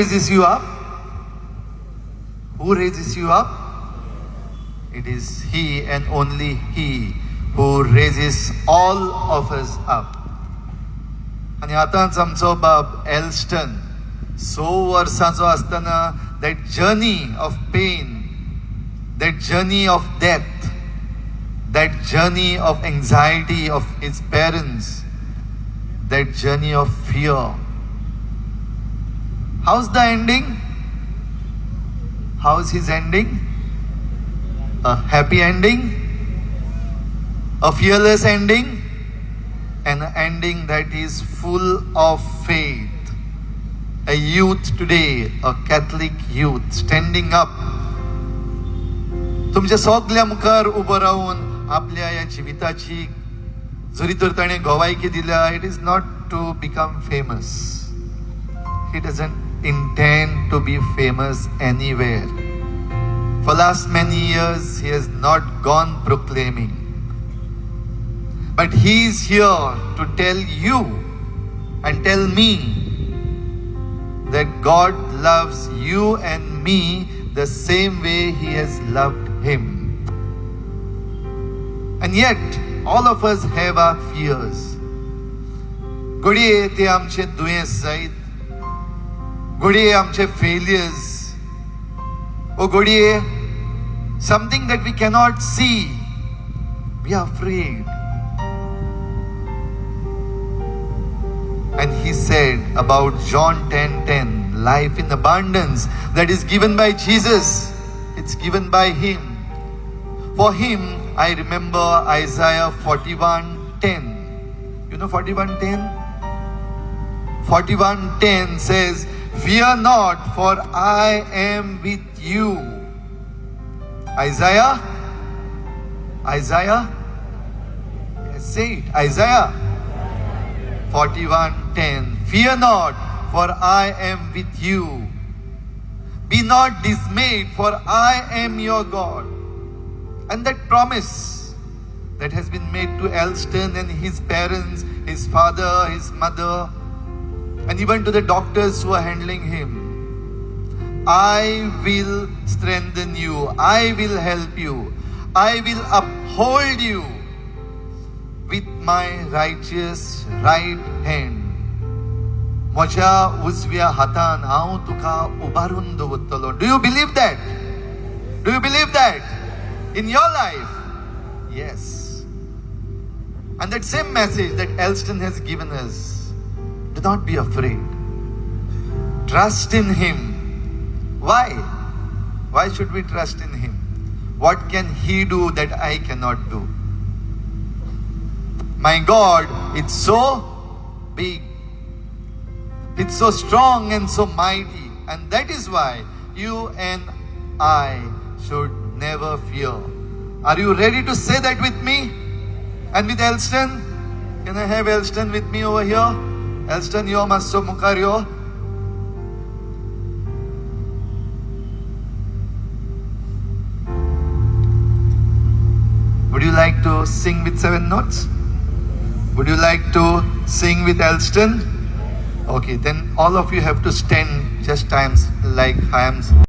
raises you up? Who raises you up? It is He and only He who raises all of us up. आणि आतांच आमचो बाब Elston 100 वर्सांचो आसतना that journey of pain, that journey of death, that journey of anxiety of his parents, that journey of fear. How's the ending? How's his ending? A happy ending? A fearless ending? An ending that is full of faith. A youth today, a Catholic youth standing up. तुमच्या सगळ्या मुखार उबो रावून आपल्या ह्या जिविताची जरी तर ताणे गोवायकी दिल्या, it is not to become famous. He doesn't intend to be famous anywhere. For last many years he has not gone proclaiming. But he is here to tell you and tell me that God loves you and me the same way He has loved him. And yet, all of us have our fears. घडये ते आमचे दुयेंस जायत, घडये आमचे failures, or घडये something that we cannot see. We are afraid. And he said about John 10:10, life in abundance that is given by Jesus. It's given by Him. For Him, I remember Isaiah 41:10. You know 41:10? 41:10 says, fear not, for I am with you. Isaiah? Yes, say it. Isaiah 41:10. Fear not, for I am with you. Be not dismayed, for I am your God. And that promise that has been made to Elston and his parents, his father, his mother, and even to the doctors who are handling him. I will strengthen you. I will help you. I will uphold you with my righteous right hand. म्हज्या उजव्या हातान हांव तुका उबारून दवरतलो. Do you believe that? Do you believe that in your life? Yes. And that same message that Elston has given us. Do not be afraid. Trust in Him. Why? Why should we trust in Him? What can He do that I cannot do? My God, it's so big. It's so strong and so mighty. And that is why you and I should never fear. Are you ready to say that with me? And with Elston? Can I have Elston with me over here? Elston, yo maso mukaryo. Would you like to sing with 7 notes? Would you like to sing with Elston? Okay, then all of you have to stand just times like I am.